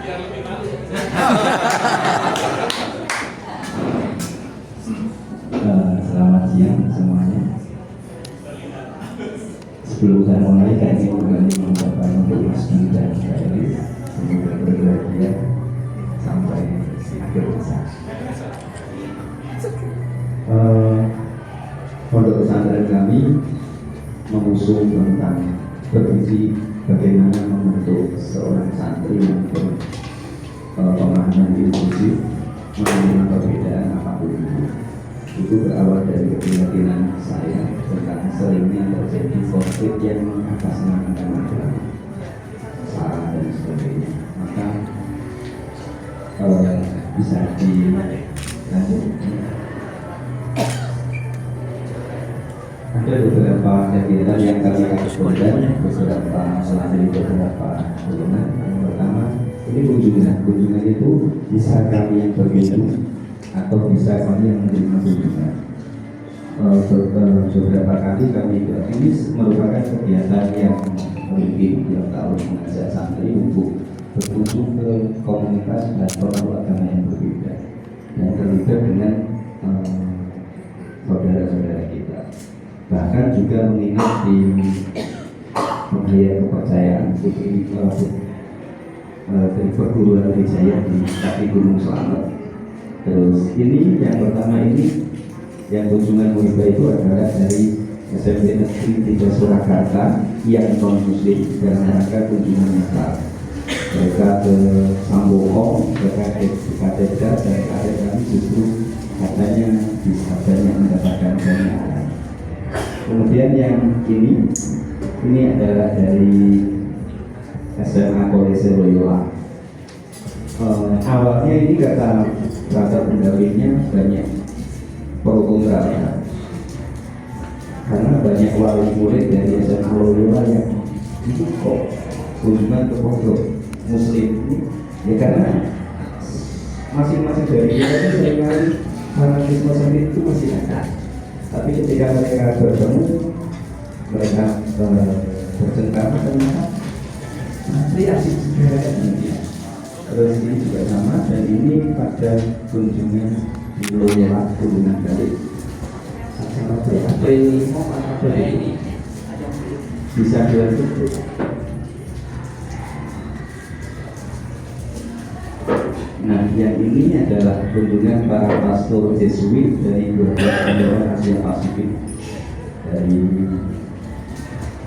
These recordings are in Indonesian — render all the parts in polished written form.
Selamat siang semuanya. Sebelum saya mulai, saya ingin kembali mengucapkan untuk Mas Dwi dan Mbak Elis semoga berbahagia sampai akhir masa. Pondok pesantren kami mengusung tentang bervisi bagaimana membentuk seorang santri yang berpemahaman inklusif menerima perbedaan apapun itu berawal dari keyakinan saya tentang seringnya terjadi konflik yang mengatasnamakan agama, salah dan sebagainya. Maka bisa dilanjut. Ada beberapa kegiatan yang kami lakukan, beberapa selain beberapa kunjungan. Yang pertama, ini kunjungan itu bisa kami yang berkunjung atau bisa kami yang menerima kunjungan. Beberapa kali kami ini merupakan kegiatan yang rutin yang tahun mengajak santri untuk berkunjung ke komunitas dan pengaruh agama yang berbeda dan terlibat dengan saudara-saudara kita. Bahkan juga mengingat di pemberian kepercayaan dari perguruan Wijaya di kaki Gunung Selamet. Terus ini yang pertama ini yang kunjungan muhibah itu adalah dari SMP Negeri 3 Surakarta yang non muslim dalam rangka kunjungan Natal. Mereka ke Sambokong, ke Katedra dan akhir kami justru katanya bisa banyak mendapatkan banyak. Kemudian yang ini adalah dari SMA Kolese Loyola. Awalnya ini kata pendahulunya banyak pro kontra karena banyak wali murid dari SMA Loyola yang itu kok kunjungan ke pondok muslim ini ya karena masing-masing dari kita itu seringkali fanatisme sendiri itu masih ada. Tapi ketika mereka bertemu, mereka bercengkrama ternyata nanti asik juga ya. Terus ini juga sama dan ini pada kunjungan di Loyola kunjungan dari April 5 ini bisa dilanjut. Nah, yang ini adalah kunjungan para pastor Jesuit dari 12 negara Asia Pasifik dari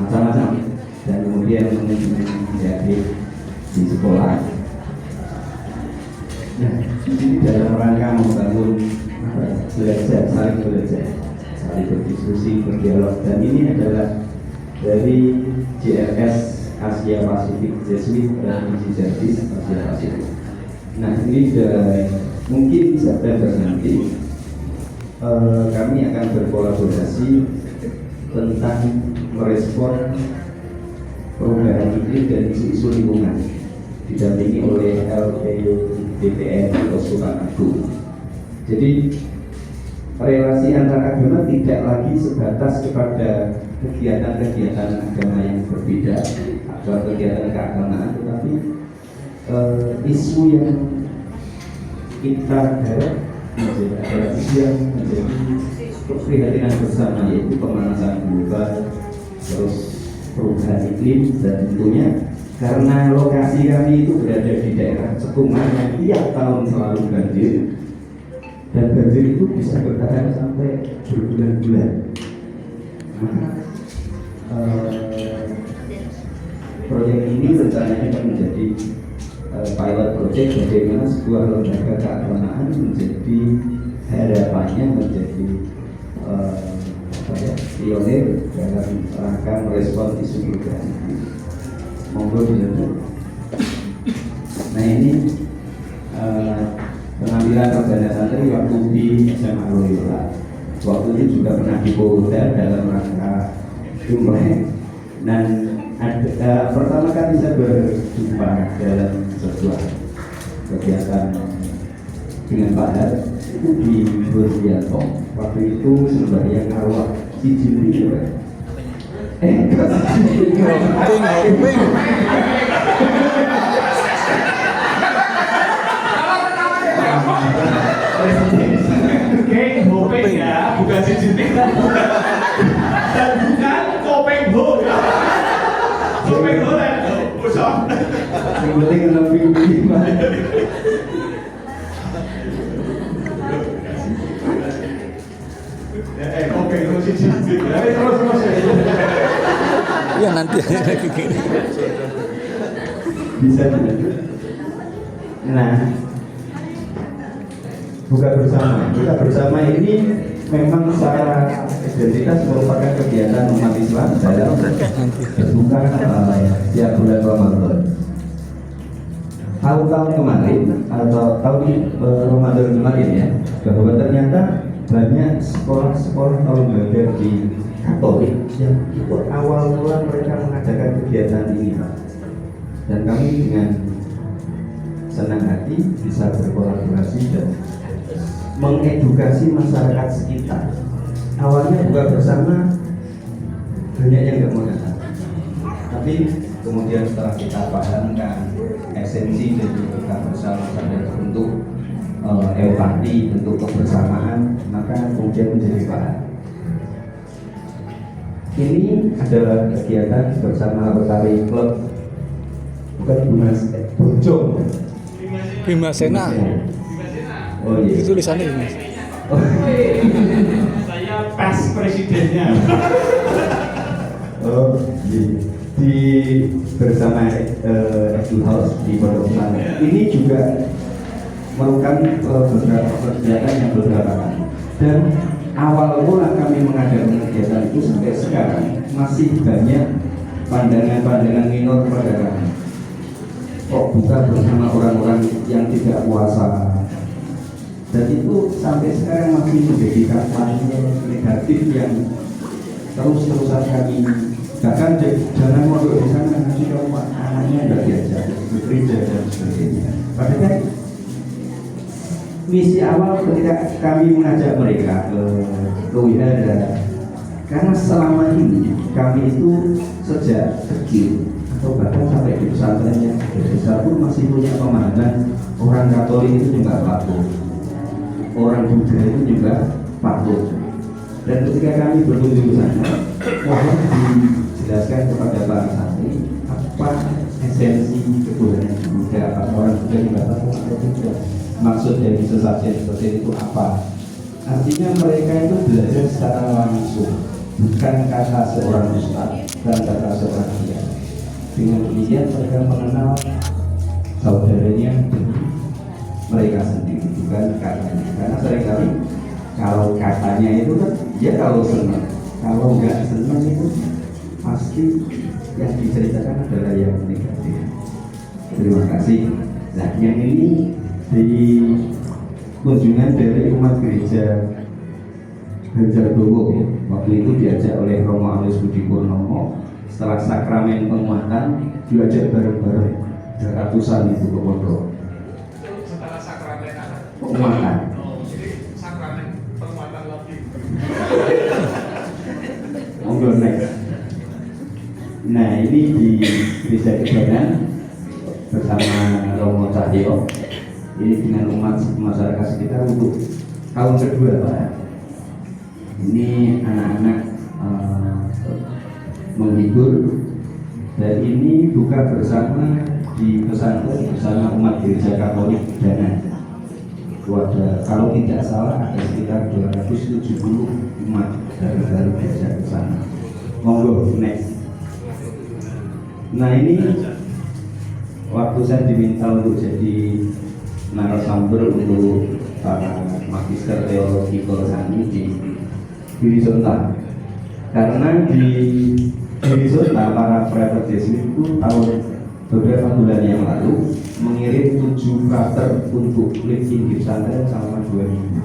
macam-macam dan kemudian menjadi di sekolah. Nah, ini dalam rangka membangun belajar, saling berdiskusi, berdialog dan ini adalah dari JRS Asia Pasifik Jesuit dan Jadis Asia Pasifik. Nah ini mungkin September nanti kami akan berkolaborasi tentang merespon perubahan iklim dan isu-isu lingkungan didampingi oleh LPDPN atau Sultan Agung. Jadi relasi antar agama tidak lagi sebatas kepada kegiatan-kegiatan agama yang berbeda atau kegiatan keagamaan, tetapi isu yang kita garap adalah isu yang menjadi keprihatinan bersama, yaitu pemanasan global, terus perubahan iklim dan tentunya karena lokasi kami itu berada di daerah cekungan yang tiap tahun selalu banjir dan banjir itu bisa bertahan sampai berbulan-bulan. Maka proyek ini rencananya akan menjadi pilot project bagaimana sebuah lembaga keagamaan menjadi harapannya menjadi pionir dalam rangka merespon isu perubahan. Monggo dilanjut. Nah ini pengambilan perdana santri waktu di SMA Loyola. Waktu itu juga pernah di Polda dalam rangka jumlah dan pertama kali saya berjumpa dalam sebuah kegiatan dengan Pak Har itu di Burdianto. Waktu itu sembahyang arwah Cijili ya. Yang penting lebih lima. Oke, terus. Iya nanti. Bisa tidak? Nah, buka bersama ini memang secara identitas merupakan kegiatan umat Islam dalam berbuka setiap bulan Ramadan. Tahun kemarin atau tahun Ramadan kemarin ya, bahwa ternyata banyak sekolah-sekolah tahun belajar di Katolik yang itu awal mula mereka mengadakan kegiatan ini, Pak. Dan kami dengan senang hati bisa berkolaborasi dan mengedukasi masyarakat sekitar. Awalnya buka bersama banyak yang nggak mau datang, tapi kemudian setelah kita pahamkan esensi dari buka bersama sadar untuk empati, untuk kebersamaan, maka kemudian menjadi paham. Ini adalah kegiatan bersama Rotary Club, bukan Bumas, Bojong. Bima Sena. Oh iya. Itu tulisannya Mas. Oh. Saya pas presidennya. Oh, di bersama Edu House di Pondok Pesantren. Ini juga melakukan beberapa kegiatan yang berbeda. Dan awal mula kami mengadakan kegiatan itu sampai sekarang masih banyak pandangan-pandangan minor pada kami. Kok buka bersama orang-orang yang tidak puasa? Dan itu sampai sekarang masih menjadi kampanye negatif yang terus-terusan kami. Bahkan jangan mondok di sana nanti kalau anaknya nggak diajak ke gereja dan sebagainya. Padahal misi awal ketika kami mengajak mereka ke wihara, karena selama ini kami itu sejak kecil atau bahkan sampai di pesantren yang besar pun masih punya pemahaman orang Katolik itu juga patuh, orang Buddha itu juga patuh. Dan ketika kami berkunjung ke sana, mohon dijelaskan kepada para santri apa esensi ketuhanan Buddha, apa orang Buddha juga tahu atau tidak, maksud dari sesajen seperti itu apa. Artinya mereka itu belajar secara langsung, bukan kata seorang ustaz dan kata seorang kiai. Dengan demikian mereka mengenal saudaranya mereka sendiri, bukan katanya. Karena seringkali kalau katanya itu kan ya kalau senang, kalau enggak senang itu pasti yang diceritakan adalah yang negatif. Terima kasih. Nah, yang ini di kunjungan dari umat gereja Banjardowo, waktu itu diajak oleh Romo Alois Budi Purnomo. Setelah sakramen penguatan diajak bareng-bareng ratusan itu ke pondok. Setelah sakramen apa? Penguatan. Jadi sakramen penguatan lebih. Monggo next. Nah, ini di Gereja Kebanan bersama Romo Cahyo. Ini dengan umat masyarakat sekitar untuk tahun kedua, Pak. Ini anak-anak menghibur, dan ini buka bersama di pesantren bersama umat gereja Katolik Dana. Ada, kalau tidak salah ada sekitar 270 umat dari gereja ke sana. Monggo next. Nah, ini waktu saya diminta untuk jadi narasumber untuk para magister teologi Kolosani di Wirisota, karena di Wirisota para private Jesuit itu beberapa bulan yang lalu mengirim 7 frater untuk living di pesantren selama 2 minggu.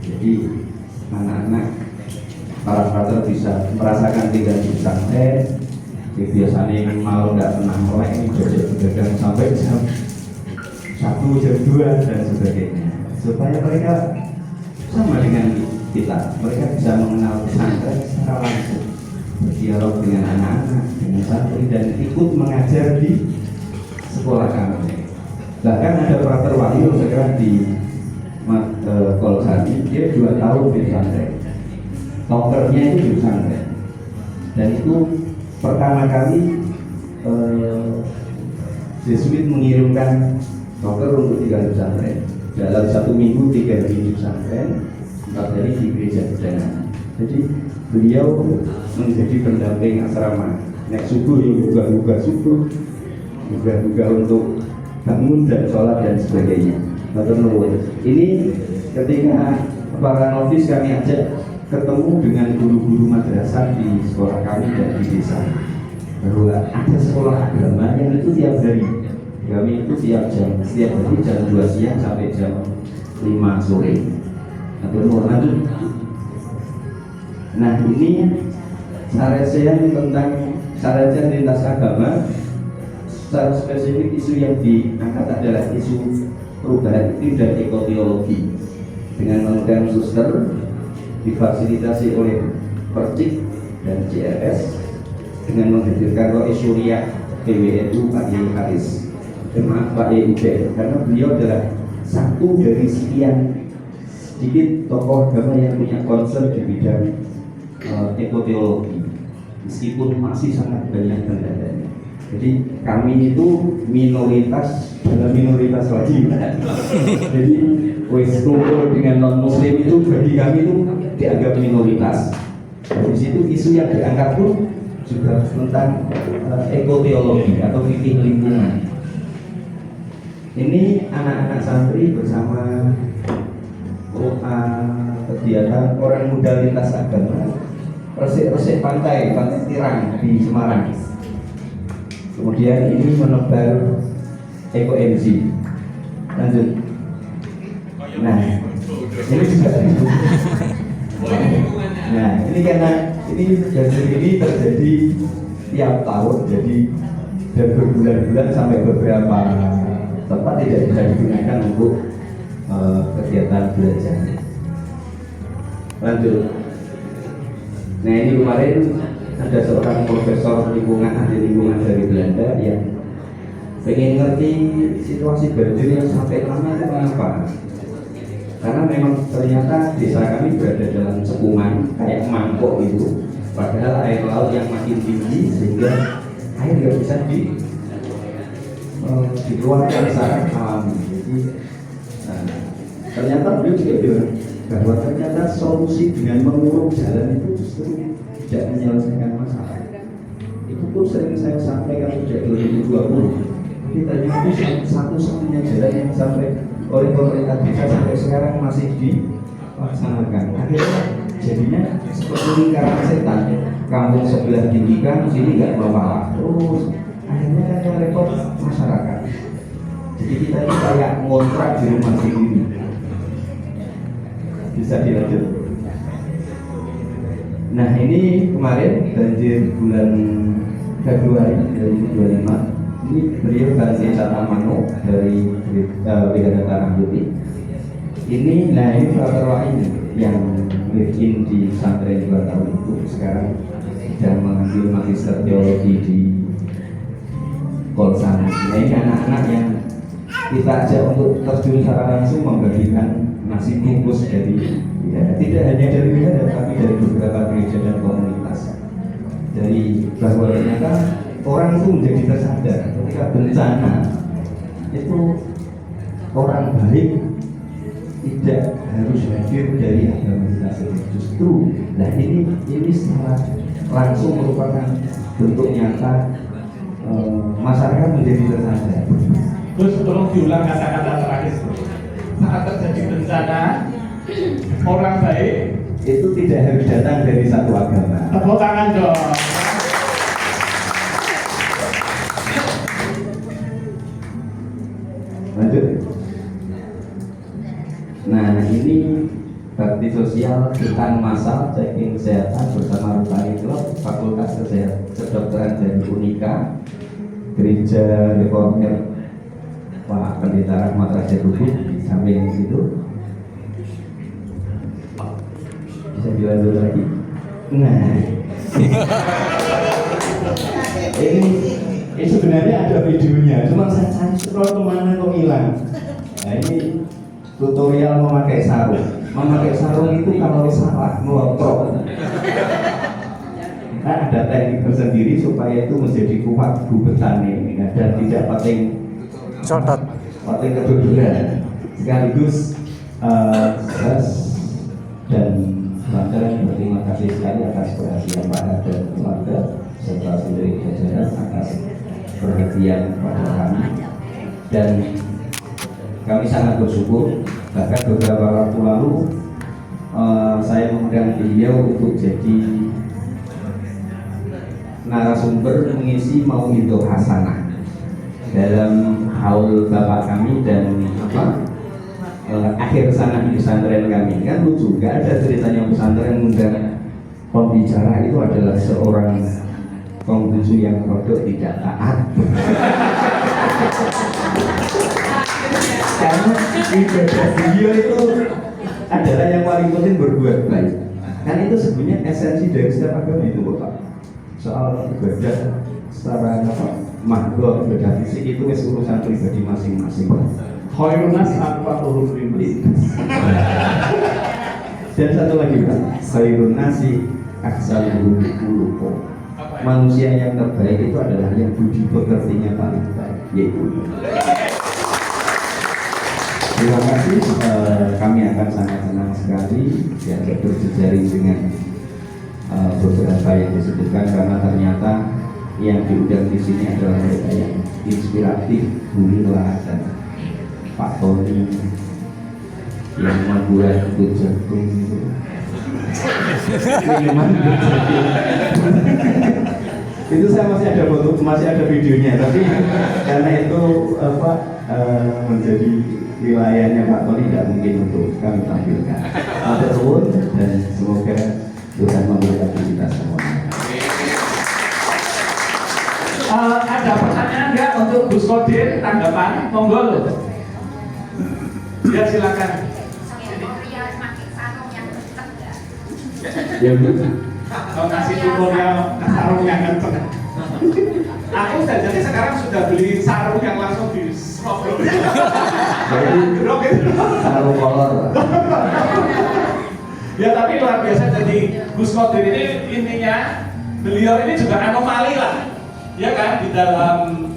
Jadi anak-anak para frater bisa merasakan tinggal di pesantren. Biasanya mau nggak pernah melek begadang sampai jam 1, jam 2 dan sebagainya, supaya mereka sama dengan kita, mereka bisa mengenal pesantren secara langsung, berdialog dengan anak-anak, dengan santri, dan ikut mengajar di sekolah kami. Bahkan ada frater Wahyu sekarang di Kolosani, dia 2 tahun di pesantren, tokernya itu di pesantren, dan itu pertama kali Jesuit mengirimkan dokter untuk 3 pesantren. Dalam 1 minggu 3 hari di pesantren, 4 hari di gereja perdana. Jadi beliau menjadi pendamping asrama. Nek subuh ya buka subuh, buka untuk bangun dan sholat dan sebagainya. Ini ketika para novis kami ajak ketemu dengan guru-guru madrasah di sekolah kami dan di desa, bahwa ada sekolah agama yang itu tiap hari. Kami itu setiap hari jam 2 siang sampai jam 5 sore. Nah ini sarjana tentang sarjana lintas agama. Secara spesifik isu yang diangkat adalah isu perubahan iklim dan ekoteologi dengan mengundang suster, difasilitasi oleh Percik dan CRS, dengan menghadirkan Roy Surya PWNU Pak Yai Haris, Pak Yai Ubed, karena beliau adalah satu dari sekian sedikit tokoh agama yang punya concern di bidang ekoteologi, meskipun masih sangat banyak kendalanya. Jadi kami itu minoritas dalam minoritas lagi. Jadi kumpul dengan non muslim itu bagi kami itu dianggap minoritas. Di situ isu yang diangkat pun juga tentang ekoteologi atau fikih lingkungan. Ini anak-anak santri bersama kegiatan orang muda lintas agama resik-resik pantai Tirang di Semarang. Kemudian ini menebar ekoenzi. Lanjut. Nah, ini juga. Nah, ini karena ini terjadi tiap tahun, jadi dan berbulan-bulan sampai beberapa tempat tidak bisa digunakan untuk kegiatan belajar. Lanjut. Nah, ini kemarin ada seorang profesor ahli lingkungan dari Belanda yang pengen ngerti situasi banjir yang sampai lama itu kenapa. Karena memang ternyata desa kami berada dalam cekungan kayak mangkok itu, padahal air laut yang makin tinggi sehingga air nggak bisa dikeluarkan secara alami. Jadi ternyata beliau juga bilang bahwa ternyata solusi dengan menguruk jalan itu justru tidak menyelesaikan masalah. Itu pun sering saya sampaikan sejak 2020. Jadi ternyata satu-satunya jalan yang sampai oleh pemerintah desa sampai sekarang masih dilaksanakan. Akhirnya jadinya seperti lingkaran setan. Kampung sebelah tinggikan, sini nggak bawa. Terus akhirnya kan yang repot masyarakat. Jadi kita ini kayak ngontrak di rumah sendiri. Bisa dilanjut. Nah ini kemarin banjir bulan Februari 2025. Ini beliau Bansi Satamano dari Brigada Tanah Putih. Ini Frater lain yang live in di pesantren 2 tahun itu sekarang sedang mengambil magister teologi di Kolsam. Nah ini anak-anak yang kita ajak untuk terjun secara langsung membagikan nasi bungkus dari tidak hanya dari Brigada tapi dari beberapa gereja dan komunitas. Dari bahwa ternyata orang itu menjadi tersadar ketika bencana itu orang baik tidak harus hadir dari agama kita sendiri. Justru, nah ini secara langsung merupakan bentuk nyata masyarakat menjadi tersadar. Terus tolong diulang kata-kata terakhir. Saat terjadi bencana, orang baik itu tidak harus datang dari satu agama. Tepuk tangan dong. Lanjut. Nah ini bakti sosial hutan massal checking kesehatan bersama Rutani Club, Fakultas Kedokteran dan Unika, Gereja Reformer Pak Pendeta Rahmat Raja Tubuh di samping itu. Bisa dilanjut lagi. Nah ini sebenarnya ada videonya, cuma saya cari scroll kemana kok hilang. Nah ini tutorial memakai sarung. Memakai sarung itu kalau salah melotrok. ada teknik tersendiri supaya itu menjadi kuat gubetannya dan tidak pating Cotot. keduduran. Sekaligus dan Lantaran berterima kasih sekali atas perhatian Pak dan keluarga serta seluruh jajaran atas perhatian pada kami, dan kami sangat bersyukur. Bahkan beberapa waktu lalu saya mengundang beliau untuk jadi narasumber mengisi Mauidul Hasanah dalam haul bapak kami dan akhir sana di pesantren kami. Kan lucu, gak ada ceritanya pesantren mengundang pembicara itu adalah seorang Konghucu yang produk tidak taat. Karena ibadah beliau itu adalah yang paling penting berbuat baik. Kan itu sebenarnya esensi dari setiap agama itu, Bapak. Soal ibadah secara makhluk, ibadah fisik itu urusan pribadi masing-masing. Khairun nas anfa'uhum linnas. Dan satu lagi, Pak, khairun nasi aksaluhum quluban. Manusia yang terbaik itu adalah yang budi pekertinya paling baik, yaitu. Terima kasih, kami akan sangat senang sekali ya berjejaring dengan beberapa yang disebutkan, karena ternyata yang diundang di sini adalah mereka yang inspiratif, Gulila dan Pak Tony yang membuat jagung itu minuman itu saya masih ada foto, masih ada videonya, tapi karena itu menjadi wilayahnya Pak Tony tidak mungkin untuk kami tampilkan. Matur nuwun dan semoga Tuhan memberkati kita semua. Ada pertanyaan nggak untuk Gus Kodir, tanggapan? Monggo loh. Ya silakan. Ya betul. Kalau kasih tutorial sarung yang kenceng. Aku jadi sekarang sudah beli sarung yang langsung di slop. Sarung kolor. Ya tapi luar biasa, jadi Gus Kodir ini intinya beliau ini juga anomali lah, ya kan, di dalam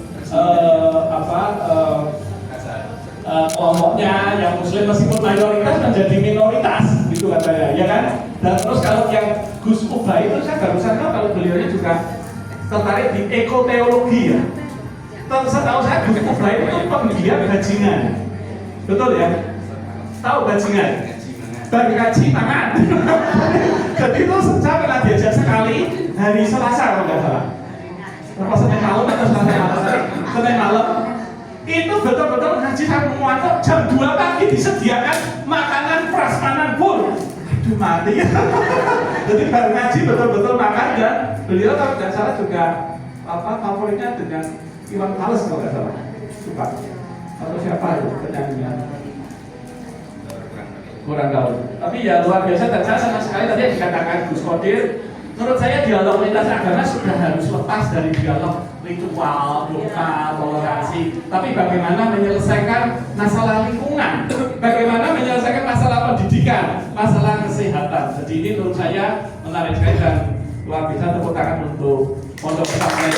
kelompoknya yang muslim meskipun mayoritas menjadi minoritas gitu katanya, ya kan. Dan terus kalau yang Gus Ubay itu saya barusan tahu kalau beliau ini juga tertarik di ekoteologi ya. Setahu saya Gus Ubay itu penggiat bajingan, betul ya? Tahu bajingan? Bagi kaji tangan. Jadi itu saya pernah diajak sekali hari Selasa kalau nggak salah. Apa Senin malam atau Selasa malam? Senin malam. Itu betul-betul ngaji sampai muanto jam 2 pagi disediakan makanan prasmanan full. Aduh mati. Jadi baru ngaji betul-betul makan, dan beliau kalau tidak salah juga favoritnya dengan Iwan Fals kalau nggak salah. Suka. Atau siapa itu penyanyinya? Kurang tahu. Tapi ya luar biasa, dan saya sama sekali tadi yang dikatakan Gus Kodir, menurut saya dialog lintas agama sudah harus lepas dari dialog ritual, doa, toleransi, tapi bagaimana menyelesaikan masalah lingkungan, bagaimana menyelesaikan masalah pendidikan, masalah kesehatan. Jadi ini menurut saya menarik sekali dan luar biasa. Tepuk tangan untuk Pondok Pesantren.